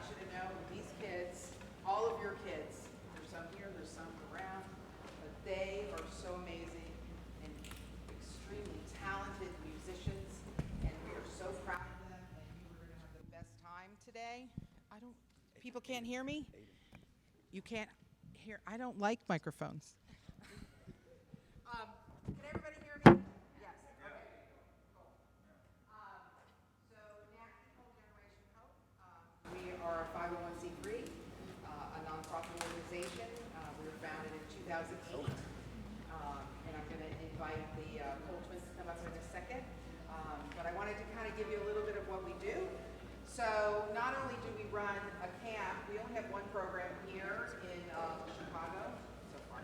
you to know these kids, all of your kids, there's some here, there's some around, but they are so amazing and extremely talented musicians, and we are so proud of them, and you are going to have the best time today. People can't hear me? You can't hear, I don't like microphones. Can everybody hear me? Yes. Okay. Cool. So Natalie, Generation Hope. We are a 501c3, a nonprofit organization. We were founded in 2008, and I'm going to invite the Cole twins to come up in a second. But I wanted to kind of give you a little bit of what we do. So not only do we run a camp, we only have one program here in Chicago so far.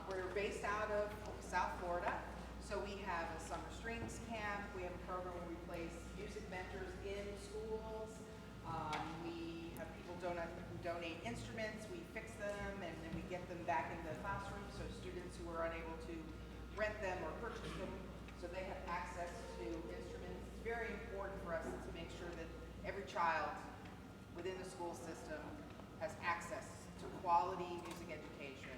We're based out of South Florida, so we have a summer strings camp. We have a program where we place music mentors in schools. We have people who donate instruments. We fix them, and then we get them back in the classroom, so students who are unable to rent them or purchase them, so they have access to instruments. It's very important for us to make sure that every child within the school system has access to quality music education.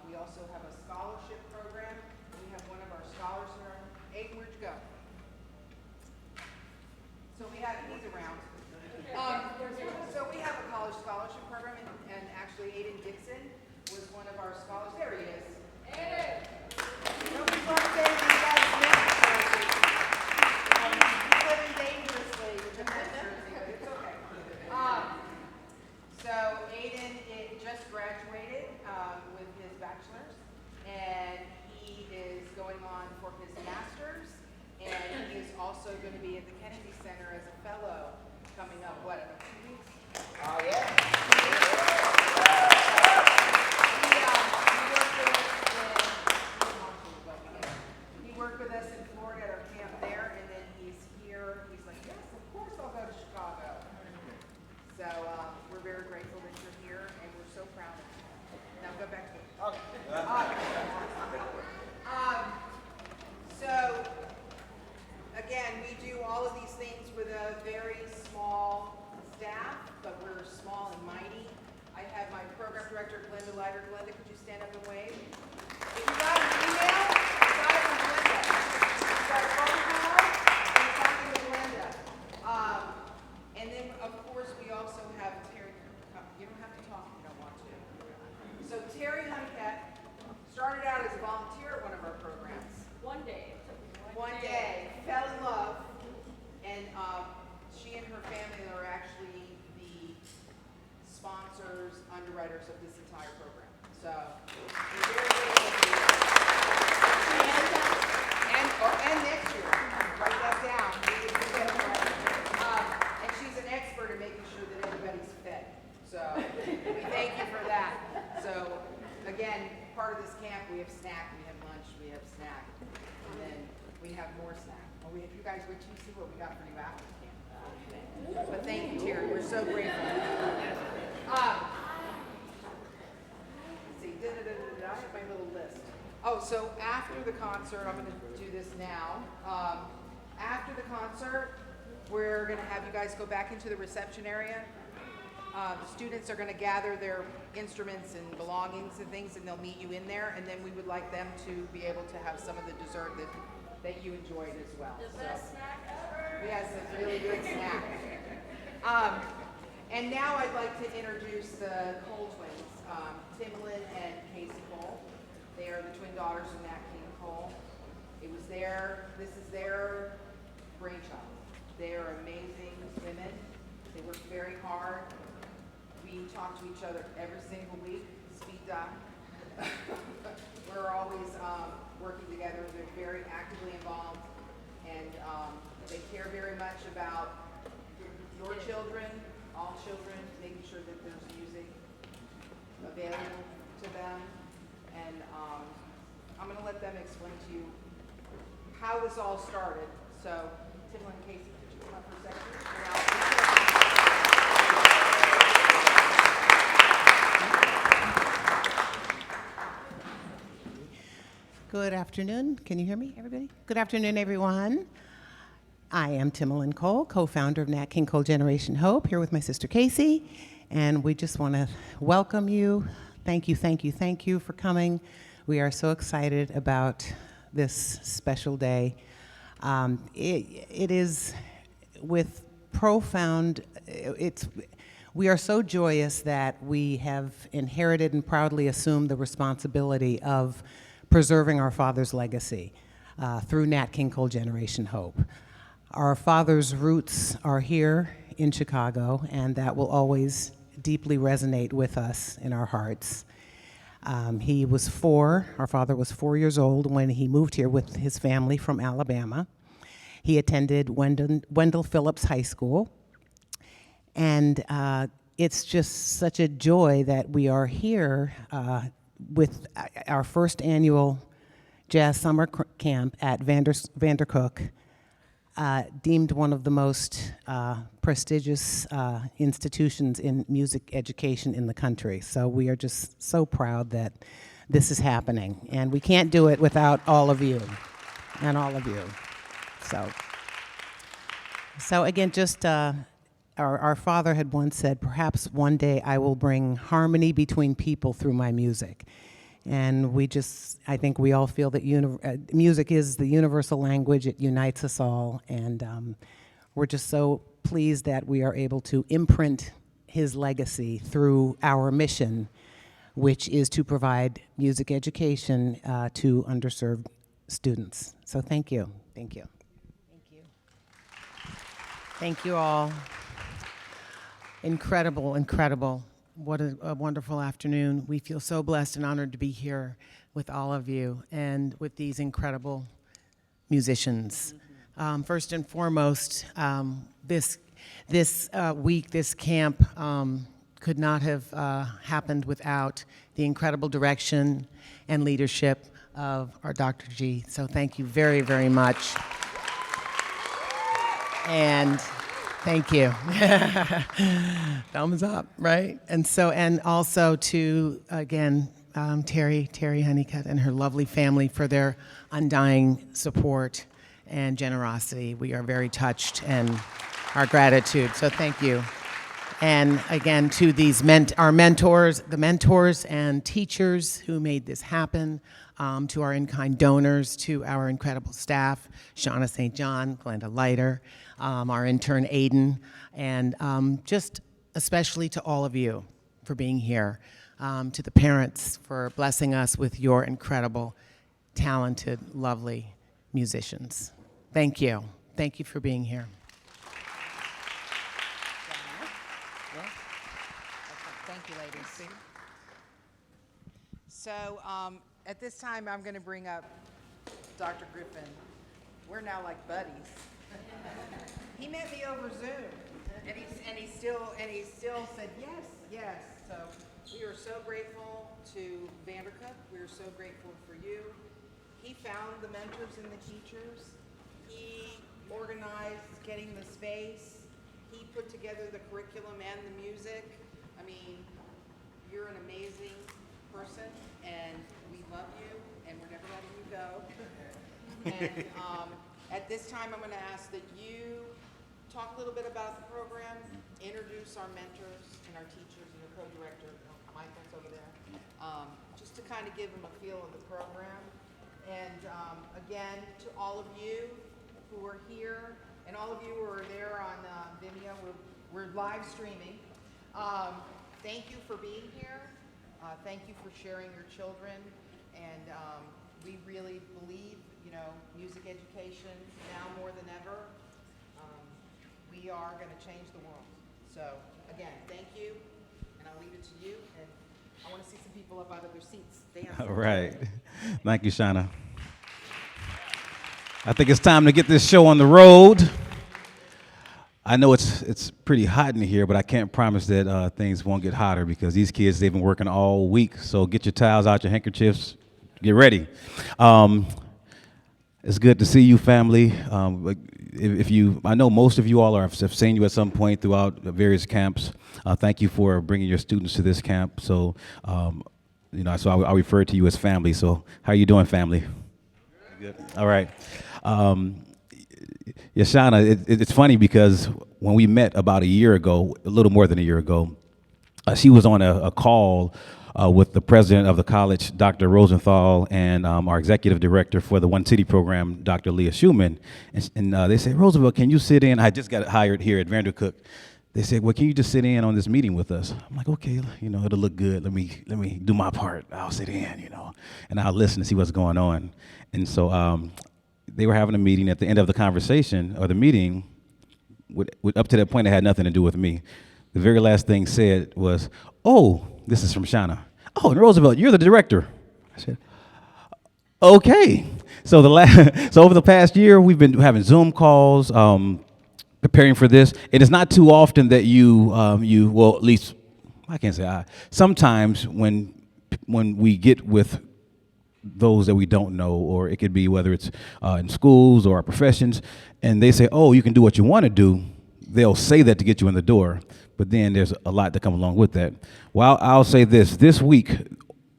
We also have a scholarship program. We have one of our scholars here. Aiden, where'd you go? So he's around. So we have a college scholarship program, and actually Aiden Dixon was one of our scholars. There he is. Aiden! Nobody's like Aiden, you guys know. He's living dangerously with the jersey, but it's okay. So Aiden just graduated with his bachelor's, and he is going on for his master's, and he is also going to be at the Kennedy Center as a fellow coming up, in a few weeks? Oh, yeah. He worked with us in Florida at our camp there, and then he's here. He's like, yes, of course I'll go to Chicago. So we're very grateful that you're here, and we're so proud of you. Now go back to it. So, again, we do all of these things with a very small staff, but we're small and mighty. I have my program director, Glenda Leiter. Glenda, could you stand up and wave? If you got an email, you got it from Glenda. You got a phone call, you're talking to Glenda. And then, of course, we also have Terri. You don't have to talk if you don't want to. So Terri Honeycutt started out as a volunteer at one of our programs. One day. One day, fell in love, and she and her family are actually the sponsors, underwriters of this entire program. So we're very grateful for you. And next year, write that down. And she's an expert in making sure that everybody's fed. So we thank you for that. So again, part of this camp, we have snack, we have lunch, we have snack, and then we have more snack. You guys wait till you see what we got for you after the camp. But thank you, Terri. We're so grateful. Let's see. I have my little list. Oh, so after the concert, I'm going to do this now. After the concert, we're going to have you guys go back into the reception area. The students are going to gather their instruments and belongings and things, and they'll meet you in there. And then we would like them to be able to have some of the dessert that you enjoyed as well. The best snack ever. Yes, it's a really good snack. And now I'd like to introduce the Cole twins, Timlin and Casey Cole. They are the twin daughters of Nat King Cole. This is their brainchild. They are amazing women. They work very hard. We talk to each other every single week, speed dial. We're always working together. They're very actively involved, and they care very much about your children, all children, making sure that there's music available to them. And I'm going to let them explain to you how this all started. So, Timlin and Casey, could you come up for a second? Good afternoon. Can you hear me, everybody? Good afternoon, everyone. I am Timolyn Cole, co-founder of Nat King Cole Generation Hope, here with my sister Casey, and we just want to welcome you. Thank you, thank you, thank you for coming. We are so excited about this special day. It is with profound, we are so joyous that we have inherited and proudly assumed the responsibility of preserving our father's legacy through Nat King Cole Generation Hope. Our father's roots are here in Chicago, and that will always deeply resonate with us in our hearts. Our father was 4 years old when he moved here with his family from Alabama. He attended Wendell Phillips High School, and it's just such a joy that we are here with our first annual jazz summer camp at VanderCook, deemed one of the most prestigious institutions in music education in the country. So we are just so proud that this is happening. And we can't do it without all of you and all of you. So again, just our father had once said, perhaps one day I will bring harmony between people through my music. And I think we all feel that music is the universal language. It unites us all. And we're just so pleased that we are able to imprint his legacy through our mission, which is to provide music education to underserved students. So thank you. Thank you. Thank you. Thank you all. Incredible, incredible. What a wonderful afternoon. We feel so blessed and honored to be here with all of you and with these incredible musicians. First and foremost, this week, this camp could not have happened without the incredible direction and leadership of our Dr. G. So thank you very, very much. And thank you. Thumbs up, right? And also to, again, Terri Honeycutt and her lovely family for their undying support and generosity. We are very touched and our gratitude, so thank you. And again, to these our mentors, the mentors and teachers who made this happen, to our in-kind donors, to our incredible staff, Shauna St. John, Glenda Leiter, our intern Aiden, and just especially to all of you for being here, to the parents for blessing us with your incredible, talented, lovely musicians. Thank you. Thank you for being here. Thank you, ladies. So at this time, I'm going to bring up Dr. Griffin. We're now like buddies. He met me over Zoom, and he still said yes. So we are so grateful to VanderCook. We are so grateful for you. He found the mentors and the teachers. He organized getting the space. He put together the curriculum and the music. I mean, you're an amazing person, and we love you, and we're never letting you go. And at this time, I'm going to ask that you talk a little bit about the program, introduce our mentors and our teachers and your co-director, Michael's over there, just to kind of give them a feel of the program. And again, to all of you who are here, and all of you who are there on Vimeo, we're live streaming. Thank you for being here. Thank you for sharing your children. And we really believe, music education now more than ever. We are going to change the world. So again, thank you, and I'll leave it to you. And I want to see some people up out of their seats dancing. All right. Thank you, Shauna. I think it's time to get this show on the road. I know it's pretty hot in here, but I can't promise that things won't get hotter because these kids, they've been working all week. So get your towels out, your handkerchiefs, get ready. It's good to see you, family. I know most of you all have seen you at some point throughout the various camps. Thank you for bringing your students to this camp. So, so I refer to you as family. So how are you doing, family? Good. All right. Yeah, Shauna, it's funny because when we met about a year ago, a little more than a year ago, she was on a call with the president of the college, Dr. Rosenthal, and our executive director for the One City program, Dr. Leah Schumann. And they said, Roosevelt, can you sit in? I just got hired here at VanderCook. They said, well, can you just sit in on this meeting with us? I'm like, okay, it'll look good. Let me do my part. I'll sit in, and I'll listen to see what's going on. And so they were having a meeting. At the end of the conversation or the meeting, up to that point, it had nothing to do with me. The very last thing said was, oh, this is from Shauna. Oh, and Roosevelt, you're the director. I said, okay. So so over the past year, we've been having Zoom calls, preparing for this. It is not too often that well, at least I can't say I. Sometimes when we get with those that we don't know, or it could be whether it's in schools or our professions, and they say, oh, you can do what you want to do, they'll say that to get you in the door, but then there's a lot that come along with that. Well, I'll say this week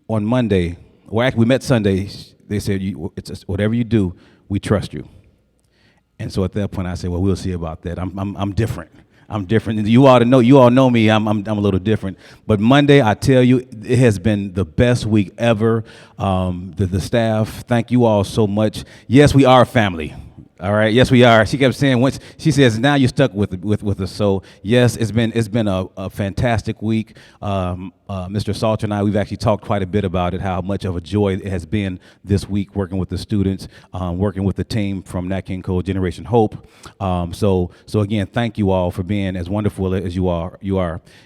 on Monday, or actually we met Sunday, they said, it's whatever you do, we trust you. And so at that point I said, well, we'll see about that. I'm different. I'm different. You all know me. I'm a little different. But Monday, I tell you, it has been the best week ever. The staff, thank you all so much. Yes, we are a family. All right. Yes, we are. She kept saying once. She says now you're stuck with us. So yes, it's been a fantastic week. Mr. Salter and I, we've actually talked quite a bit about it. How much of a joy it has been this week working with the students, working with the team from Nat King Cole Generation Hope. So again, thank you all for being as wonderful as you are.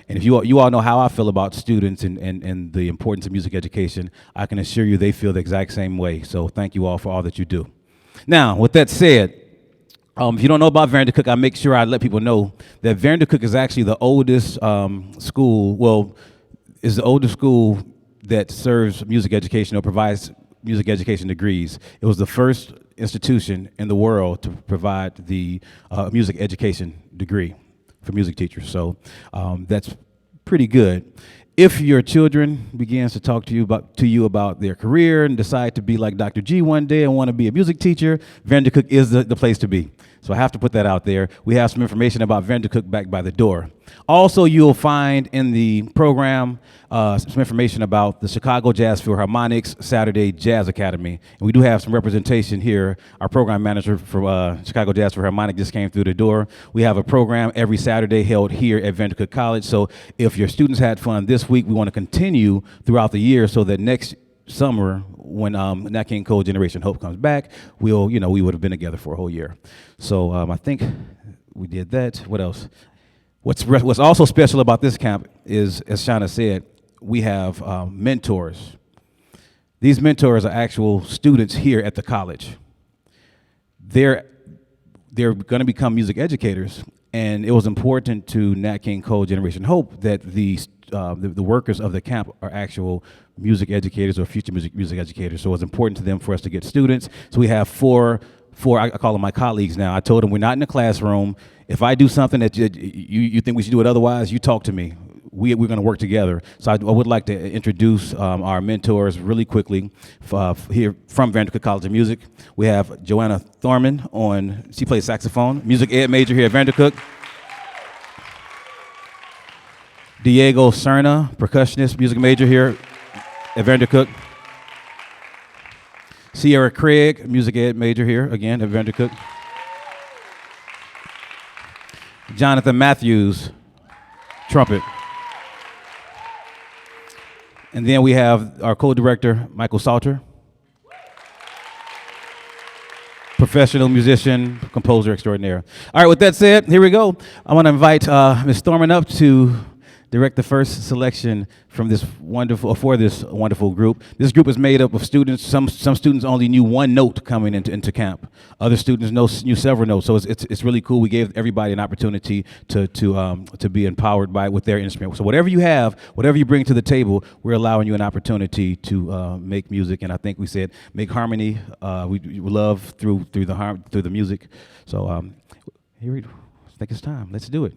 And if you all know how I feel about students and the importance of music education, I can assure you they feel the exact same way. So thank you all for all that you do. Now, with that said, if you don't know about VanderCook, I make sure I let people know that VanderCook is actually the oldest school, well, is the oldest school that serves music education or provides music education degrees. It was the first institution in the world to provide the music education degree for music teachers. So that's pretty good. If your children begins to talk to you about their career and decide to be like Dr. G one day and want to be a music teacher, VanderCook is the place to be. So I have to put that out there. We have some information about VanderCook back by the door. Also, you'll find in the program some information about the Chicago Jazz Philharmonic's Saturday Jazz Academy. And we do have some representation here. Our program manager for Chicago Jazz Philharmonic just came through the door. We have a program every Saturday held here at VanderCook College. So if your students had fun this week, we want to continue throughout the year so that next summer when Nat King Cole Generation Hope comes back, we would have been together for a whole year. So I think we did that. What else? What's also special about this camp is, as Shauna said, we have mentors. These mentors are actual students here at the college. They're going to become music educators, and it was important to Nat King Cole Generation Hope that the workers of the camp are actual music educators or future music educators. So it's important to them for us to get students. So we have four, I call them my colleagues now. I told them we're not in the classroom. If I do something that you think we should do it otherwise, you talk to me. We're going to work together. So I would like to introduce our mentors really quickly here from VanderCook College of Music. We have Joanna Thorman she plays saxophone, music ed major here at VanderCook. Diego Serna, percussionist, music major here at VanderCook. Sierra Craig, music ed major here again at VanderCook. Jonathan Matthews, trumpet. And then we have our co-director, Michael Salter, professional musician, composer extraordinaire. All right, with that said, here we go. I want to invite Ms. Thorman up to direct the first selection for this wonderful group. This group is made up of students. Some students only knew one note coming into camp. Other students knew several notes. So it's really cool. We gave everybody an opportunity to be empowered with their instrument. So whatever you have, whatever you bring to the table, we're allowing you an opportunity to make music. And I think we said make harmony. We love through the music. So here we go. I think it's time. Let's do it.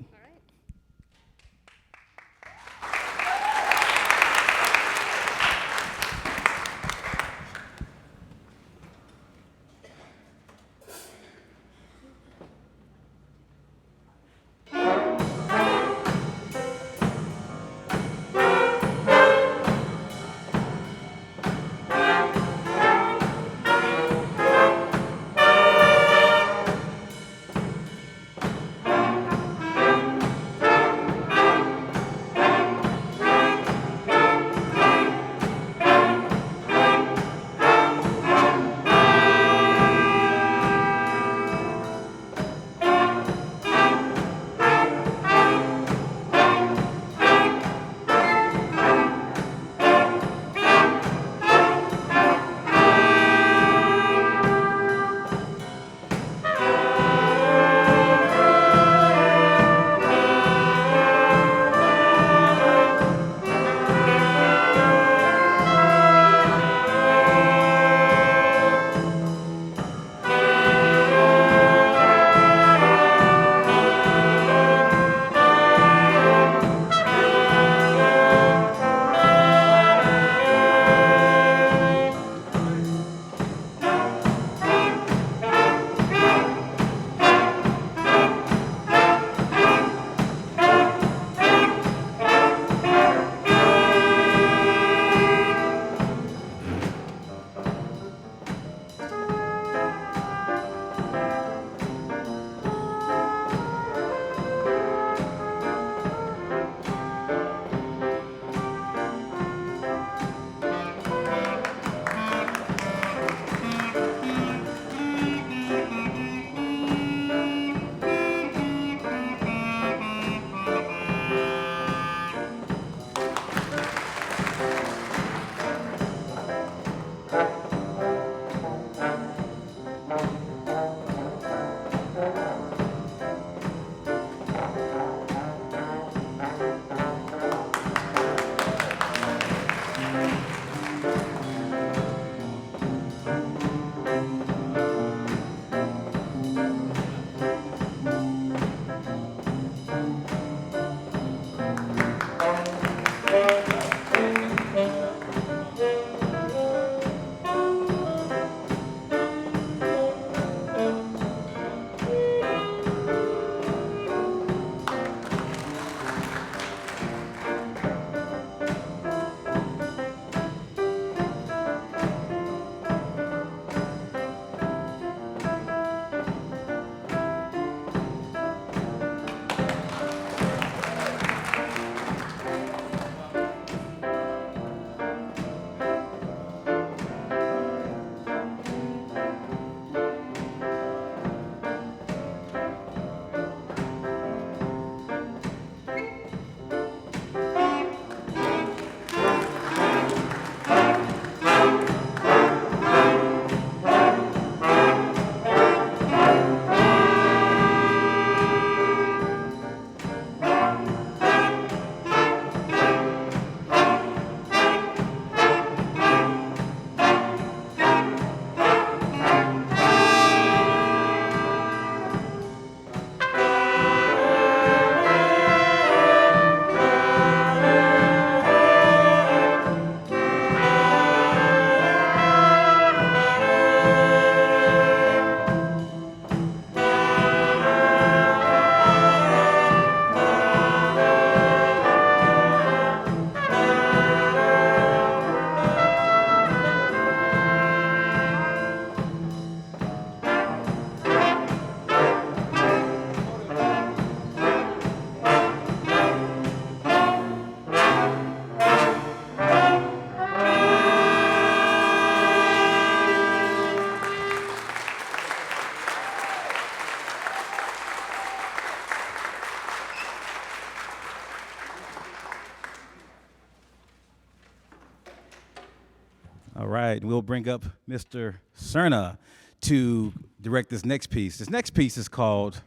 right, we'll bring up Mr. Cerna to direct this next piece. This next piece is called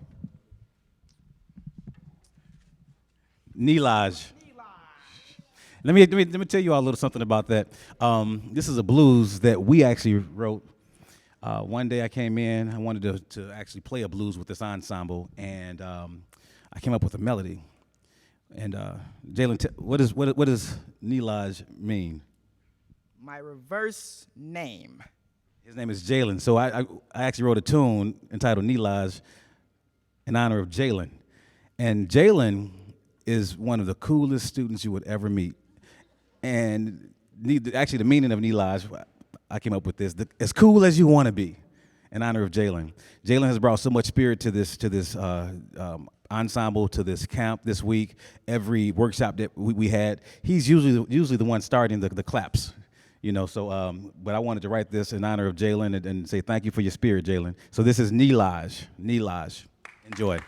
Nilaj. Let me tell you all a little something about that. This is a blues that we actually wrote. One day I came in, I wanted to actually play a blues with this ensemble, and I came up with a melody. And Jalen, what does Nilaj mean? My reverse name. His name is Jalen. So I actually wrote a tune entitled Nilaj in honor of Jalen. And Jalen is one of the coolest students you would ever meet. And actually the meaning of Nilaj, I came up with this, as cool as you want to be, in honor of Jalen. Jalen has brought so much spirit to this ensemble, to this camp this week. Every workshop that we had, he's usually the one starting the claps. You know, so, but I wanted to write this in honor of Jalen and say thank you for your spirit, Jalen. So this is Nilaj. Nilaj. Enjoy.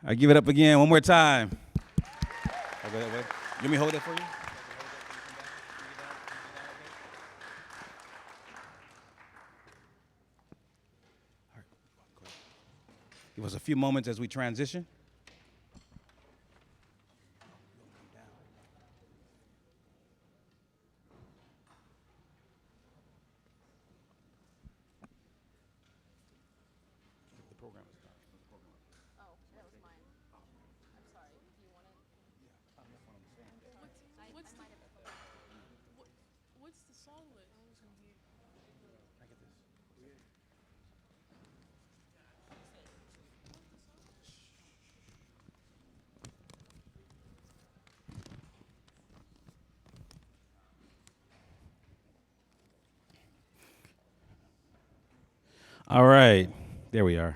I give it up again one more time. Okay, okay. You want me to hold it for you? Give us a few moments as we transition. What's the song list? All right, there we are.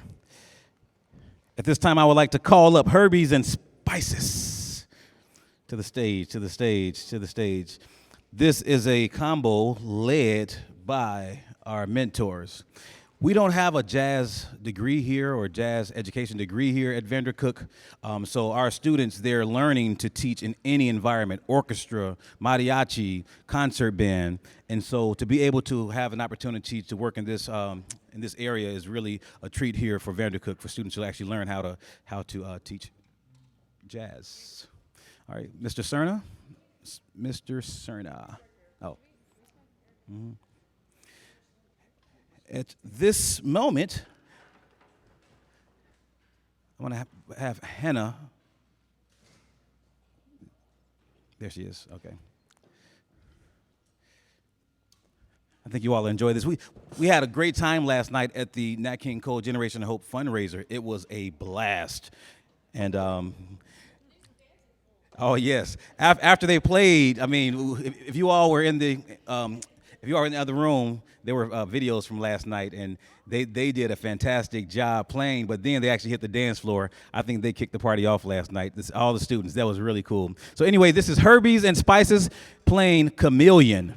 At this time, I would like to call up Herbies and Spices to the stage, to the stage, to the stage. This is a combo led by our mentors. We don't have a jazz degree here or jazz education degree here at VanderCook, so our students, they're learning to teach in any environment, orchestra, mariachi, concert band, and so to be able to have an opportunity to work in this area is really a treat here for VanderCook, for students to actually learn how to teach jazz. All right, Mr. Cerna. Mr. Cerna. Oh. Mm-hmm. At this moment, I want to have Hannah. There she is. Okay. I think you all enjoy this. We had a great time last night at the Nat King Cole Generation of Hope fundraiser. It was a blast. And oh yes, after they played, I mean, if you all were in the other room, there were videos from last night, and they did a fantastic job playing. But then they actually hit the dance floor. I think they kicked the party off last night. All the students. That was really cool. So anyway, this is Herbies and Spices playing Chameleon.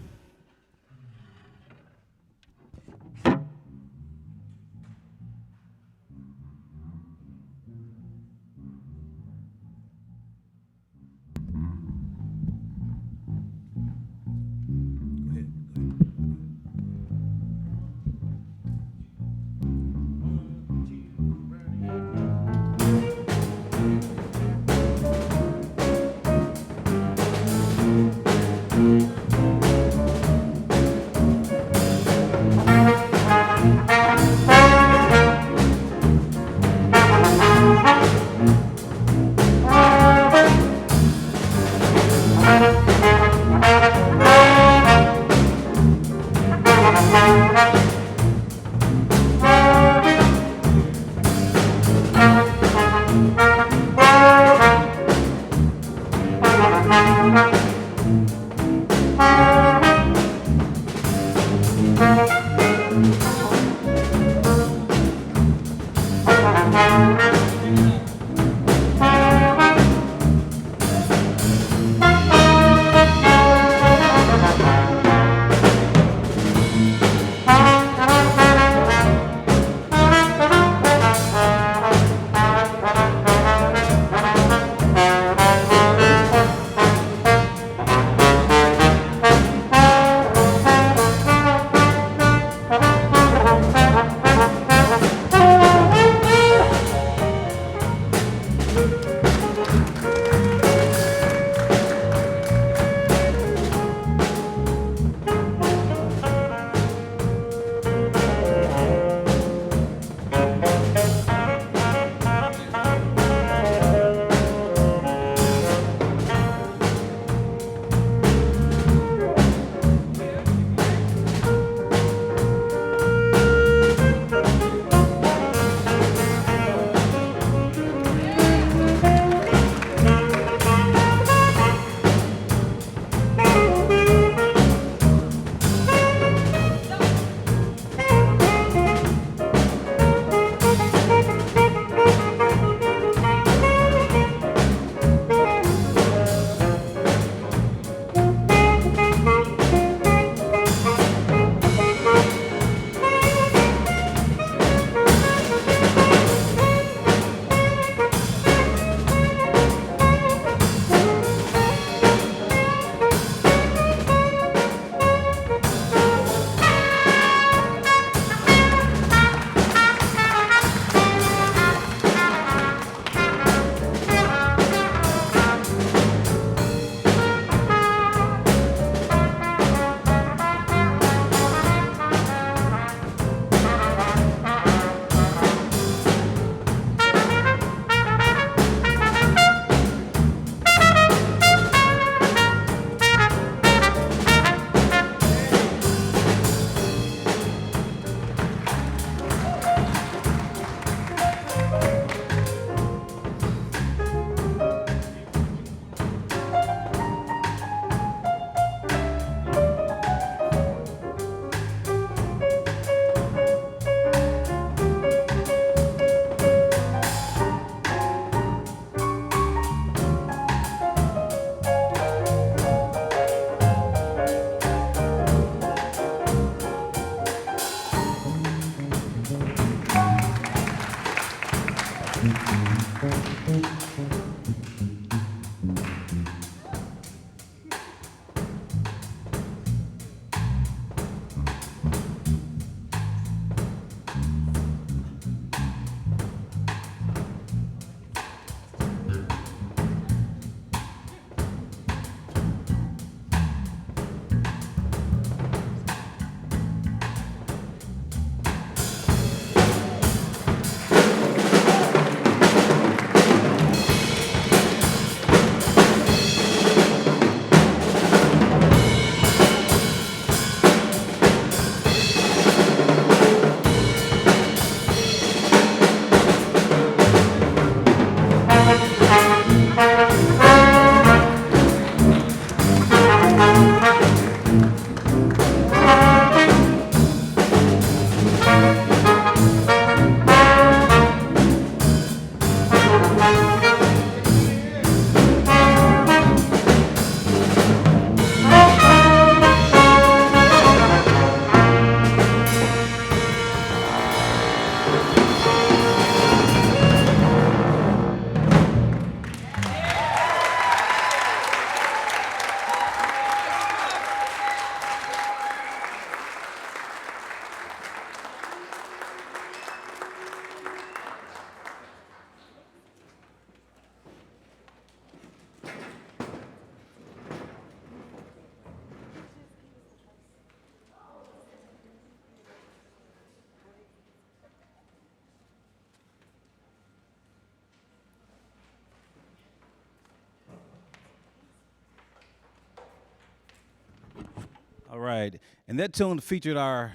All right, and that tune featured our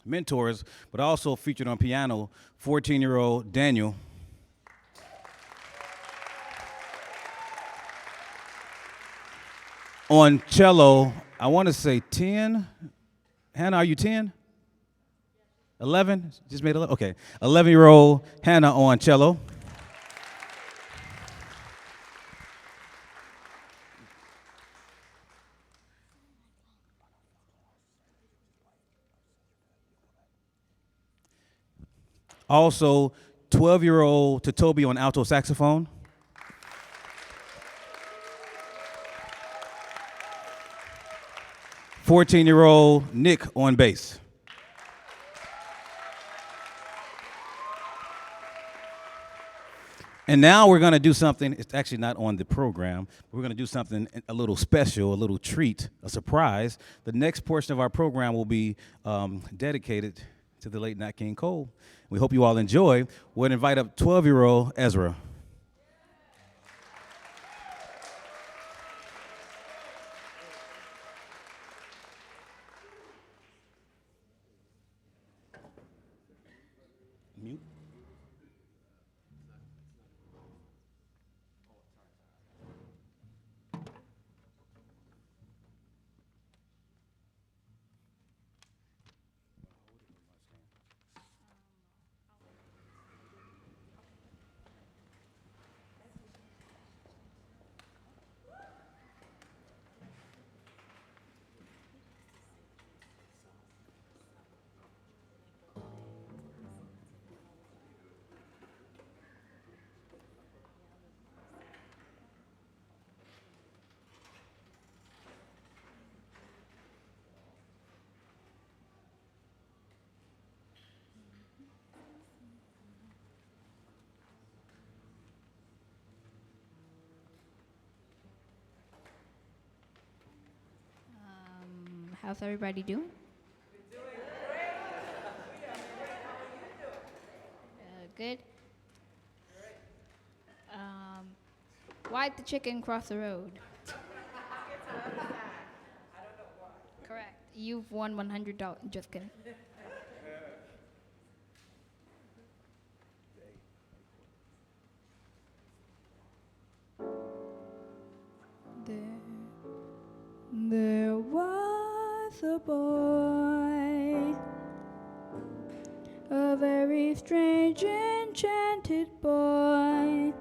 mentors, but also featured on piano 14-year-old Daniel. On cello, I want to say 10. Hannah, are you 10? 11? Just made 11? Okay. 11-year-old Hannah on cello. Also, 12-year-old Totobi on alto saxophone. "14-year-old Nick on bass. And now we're going to do something, it's actually not on the program, but we're going to do something a little special, a little treat, a surprise. The next portion of our program will be dedicated to the late Nat King Cole. We hope you all enjoy. We'll invite up 12-year-old Ezra. Mute. How's everybody doing? Good. Why'd the chicken cross the road? Correct. You've won $100. Just kidding. There was a boy, a very strange, enchanted boy.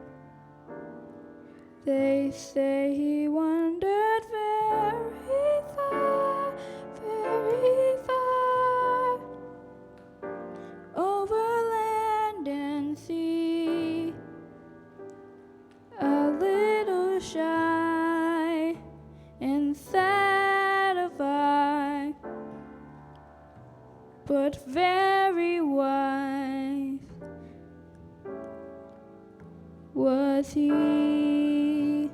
They say he wandered very far, over land and sea, a little shy and sad of eye, but very wise was he.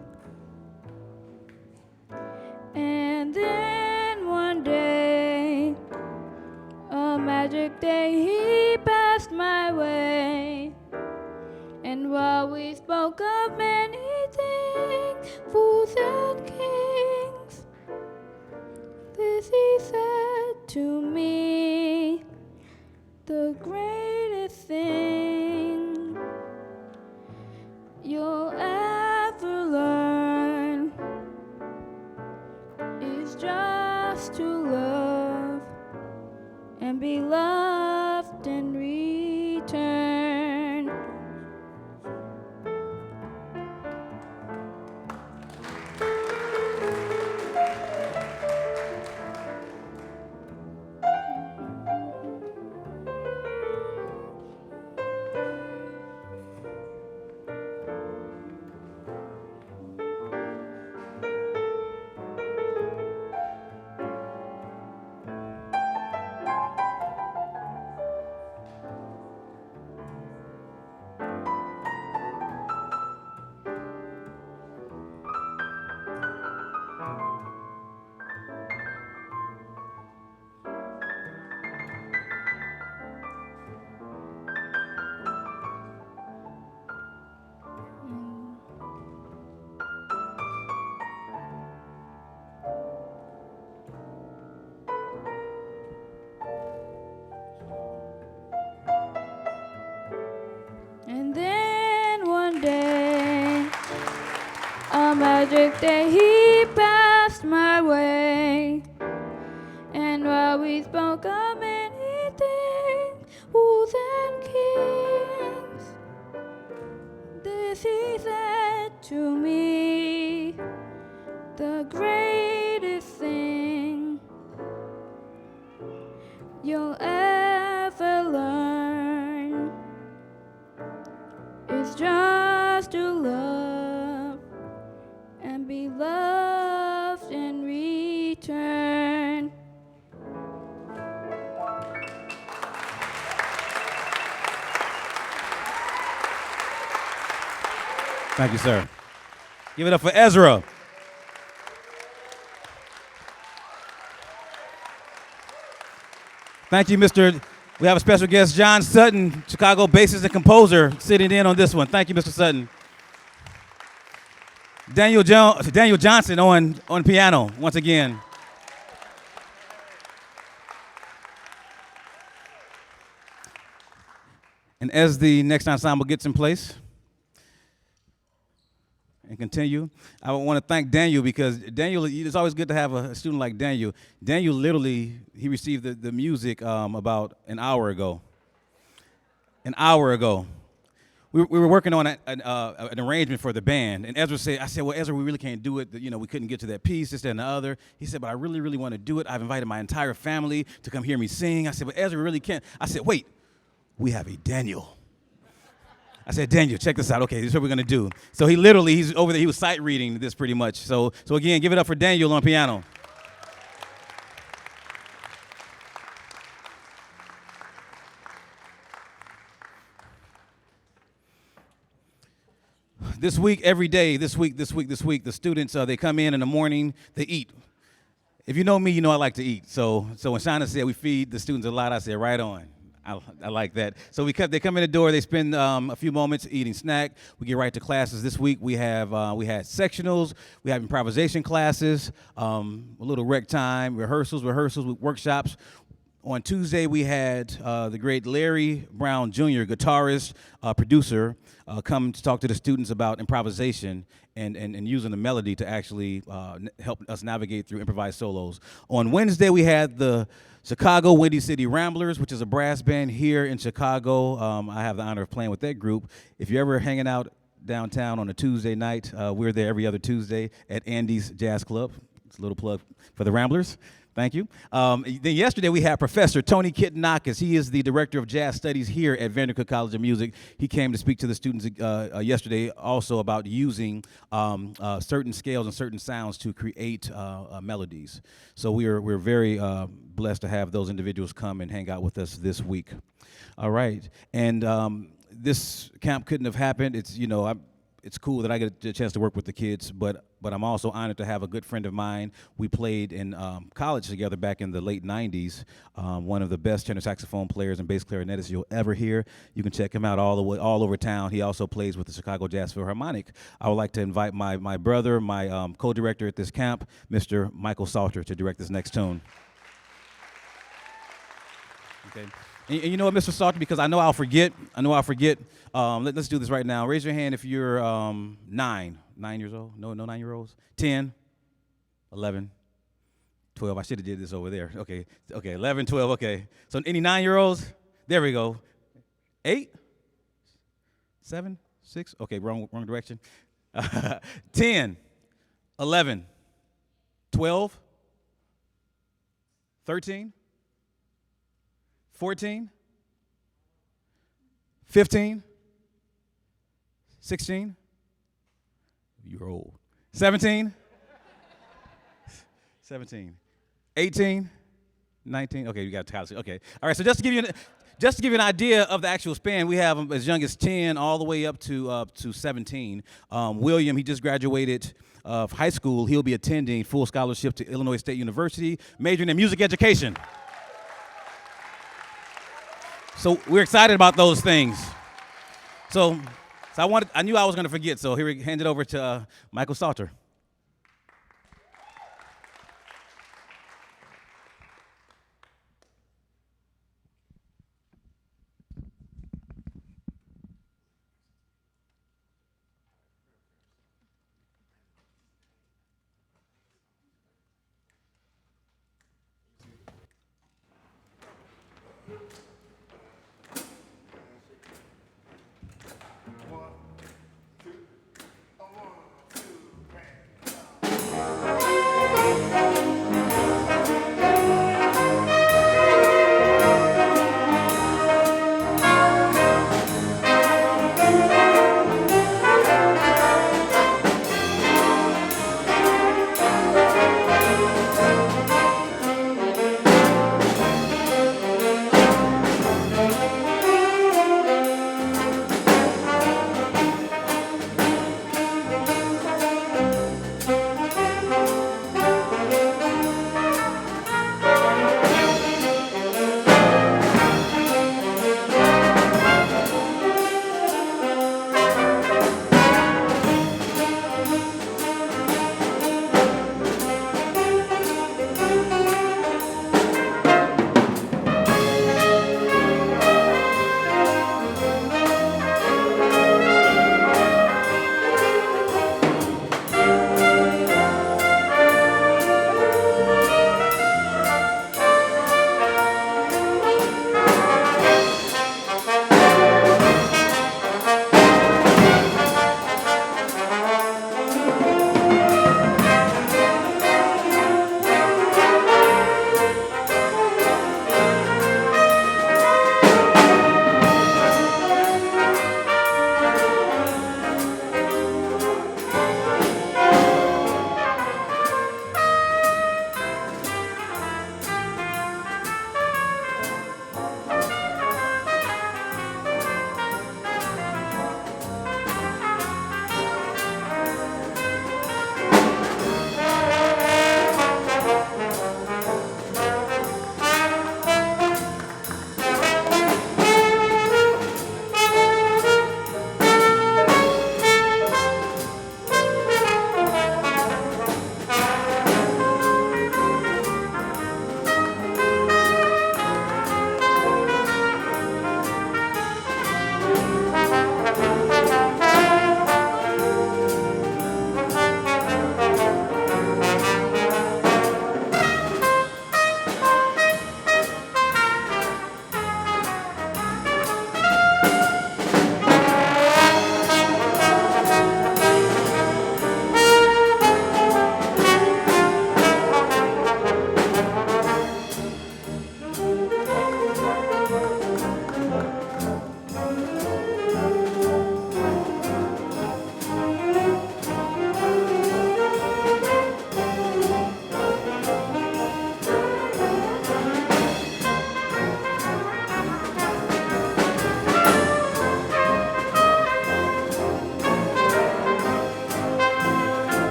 And then one day, a magic day, he passed my way. And while we spoke of many things, fools and kings, this he said to me: the greatest thing you'll ever learn is just to love and be loved in return. magic day he passed my way. And while we spoke of many things, than kings, this he said to me, the greatest thing you'll ever learn is just to love and be loved in return. Thank you, sir. Give it up for Ezra. Thank you, Mr. We have a special guest, John Sutton, Chicago bassist and composer, sitting in on this one. Thank you, Mr. Sutton. Daniel Johnson on piano, once again. And as the next ensemble gets in place and continue, I want to thank Daniel, because Daniel, it's always good to have a student like Daniel. Daniel literally, he received the music about an hour ago. An hour ago. We were working on an arrangement for the band, and Ezra said, I said, well, Ezra, we really can't do it. You know, we couldn't get to that piece, this, that, and the other. He said, but I really, really want to do it. I've invited my entire family to come hear me sing. I said, but Ezra, we really can't. I said, wait, we have a Daniel. I said, Daniel, check this out. Okay, this is what we're going to do. So he literally, he's over there, he was sight reading this pretty much. So again, give it up for Daniel on piano. This week, every day, this week, the students, they come in the morning, they eat. If you know me, you know I like to eat. So when Shauna said we feed the students a lot, I said, right on. I like that. So they come in the door, they spend a few moments eating snack. We get right to classes. This week we had sectionals, we have improvisation classes, a little rec time, rehearsals, workshops. On Tuesday we had the great Larry Brown Jr., guitarist, producer, come to talk to the students about improvisation and using the melody to actually help us navigate through improvised solos. On Wednesday we had the Chicago Windy City Ramblers, which is a brass band here in Chicago. I have the honor of playing with that group. If you're ever hanging out downtown on a Tuesday night, we're there every other Tuesday at Andy's Jazz Club. It's a little plug for the Ramblers. Thank you. Then yesterday we had Professor Tony Kittanakis. He is the Director of Jazz Studies here at VanderCook College of Music. He came to speak to the students yesterday also about using certain scales and certain sounds to create melodies. So we're very blessed to have those individuals come and hang out with us this week. All right. And this camp couldn't have happened. It's cool that I get a chance to work with the kids, but I'm also honored to have a good friend of mine. We played in college together back in the late 90s. One of the best tenor saxophone players and bass clarinetists you'll ever hear. You can check him out all over town. He also plays with the Chicago Jazz Philharmonic. I would like to invite my brother, my co-director at this camp, Mr. Michael Salter, to direct this next tune. Okay. And you know what, Mr. Salter, because I know I'll forget. Let's do this right now. Raise your hand if you're 9 years old. No 9-year-olds. 10, 11, 12. I should have did this over there. Okay, 11, 12, okay. So any 9-year-olds? There we go. 8, 7, 6. Okay, wrong direction. 10, 11, 12, 13, 14, 15, 16, you're old, 17, 18, 19, okay, you got college, okay. All right, so just to give you an idea of the actual span, we have them as young as 10 all the way up to 17. William, he just graduated high school. He'll be attending full scholarship to Illinois State University, majoring in music education. So we're excited about those things. So I knew I was going to forget, so here we hand it over to Michael Salter.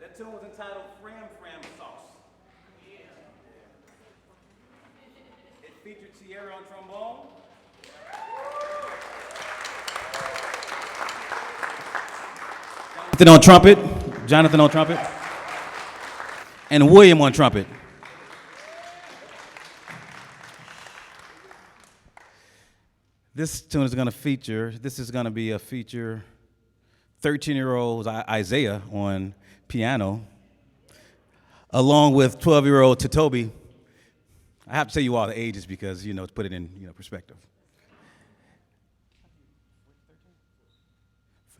That tune was entitled Fram Fram Sauce. It featured Terri on trombone. Jonathan on trumpet, and William on trumpet. This tune is going to feature, this is going to be a feature 13-year-old Isaiah on piano, along with 12-year-old Totobi. I have to tell you all the ages because, to put it in, perspective.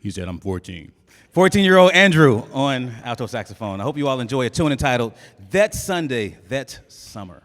He said, I'm 14. 14-year-old Andrew on alto saxophone. I hope you all enjoy a tune entitled, That Sunday, That Summer.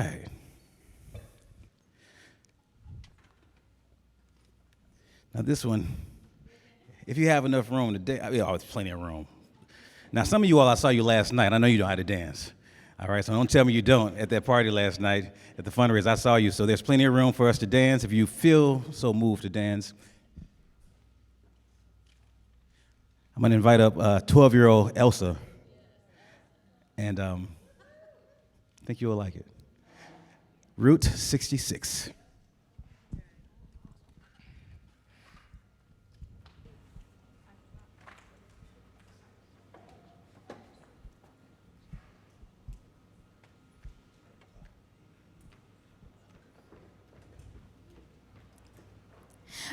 right. Now this one, if you have enough room today, there's plenty of room. Now some of you all, I saw you last night. I know you know how to dance. All right, so don't tell me you don't. At that party last night, at the fundraiser, I saw you. So there's plenty of room for us to dance if you feel so moved to dance. I'm gonna invite up 12-year-old Elsa. And I think you will like it. Route 66.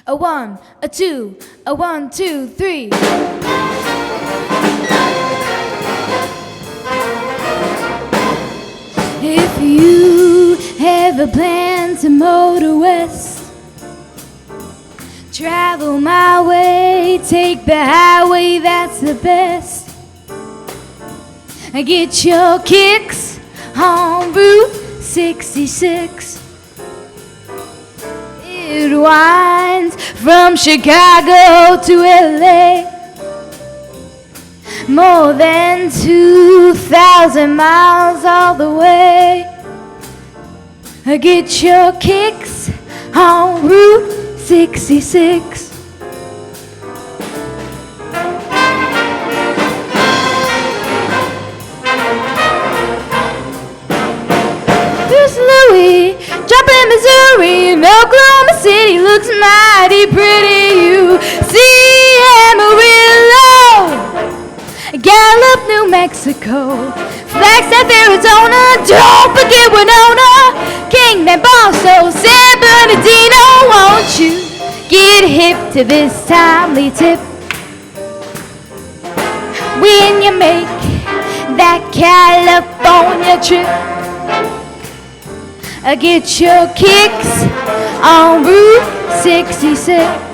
A 1, a 2, a 1, 2, 3. If you have a plan to motor west, travel my way, take the highway, that's the best. Get your kicks on Route 66. It winds from Chicago to LA, more than 2,000 miles all the way. Get your kicks on Route 66. Here's Louis, dropping Missouri, and Oklahoma City looks mighty pretty. You see Amarillo, Gallup, New Mexico, Flagstaff, Arizona, don't forget Winona, Kingman, Barstow, San Bernardino. Won't you get hip to this timely tip when you make that California trip? Get your kicks on Route 66.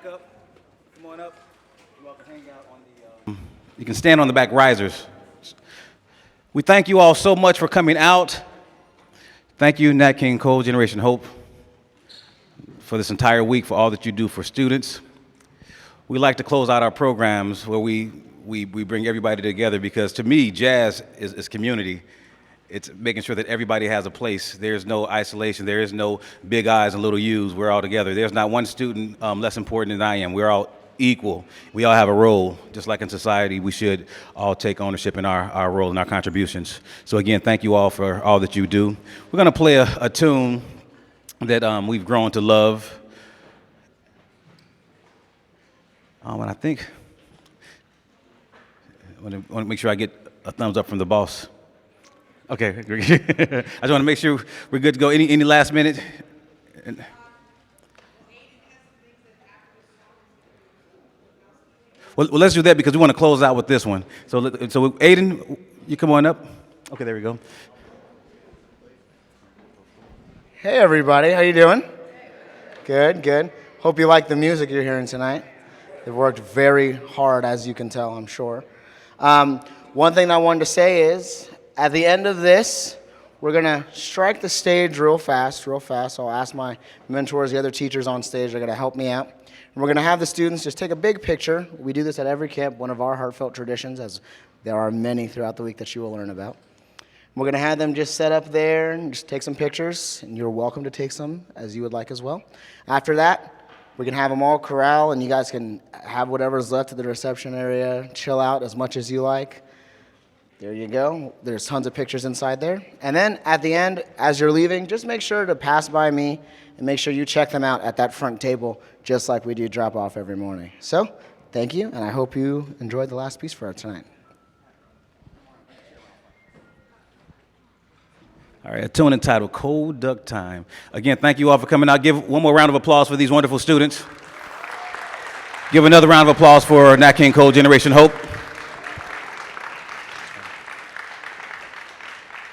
back up. Come on up. You all can hang out on the. You can stand on the back risers. We thank you all so much for coming out. Thank you, Nat King Cole, Generation Hope, for this entire week, for all that you do for students. We like to close out our programs where we bring everybody together because to me, jazz is community. It's making sure that everybody has a place. There's no isolation. There is no big I's and little U's. We're all together. There's not one student less important than I am. We're all equal. We all have a role. Just like in society, we should all take ownership in our role and our contributions. So again, thank you all for all that you do. We're going to play a tune that we've grown to love. And I think I want to make sure I get a thumbs up from the boss. Okay, I just want to make sure we're good to go. Any last minute? Well, let's do that because we want to close out with this one. So Aiden, you come on up. Okay, there we go. Hey everybody, how you doing? Good, good. Hope you like the music you're hearing tonight. They've worked very hard, as you can tell, I'm sure. One thing I wanted to say is, at the end of this, we're going to strike the stage real fast. I'll ask my mentors, the other teachers on stage, they're going to help me out. And we're going to have the students just take a big picture. We do this at every camp, one of our heartfelt traditions, as there are many throughout the week that you will learn about. We're going to have them just set up there and just take some pictures, and you're welcome to take some as you would like as well. After that, we can have them all corral, and you guys can have whatever's left at the reception area, chill out as much as you like. There you go. There's tons of pictures inside there. And then at the end, as you're leaving, just make sure to pass by me and make sure you check them out at that front table, just like we do drop off every morning. So, thank you, and I hope you enjoyed the last piece for us tonight. All right, a tune entitled Cold Duck Time. Again, thank you all for coming out. Give one more round of applause for these wonderful students. Give another round of applause for Nat King Cole, Generation Hope.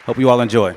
Hope you all enjoy.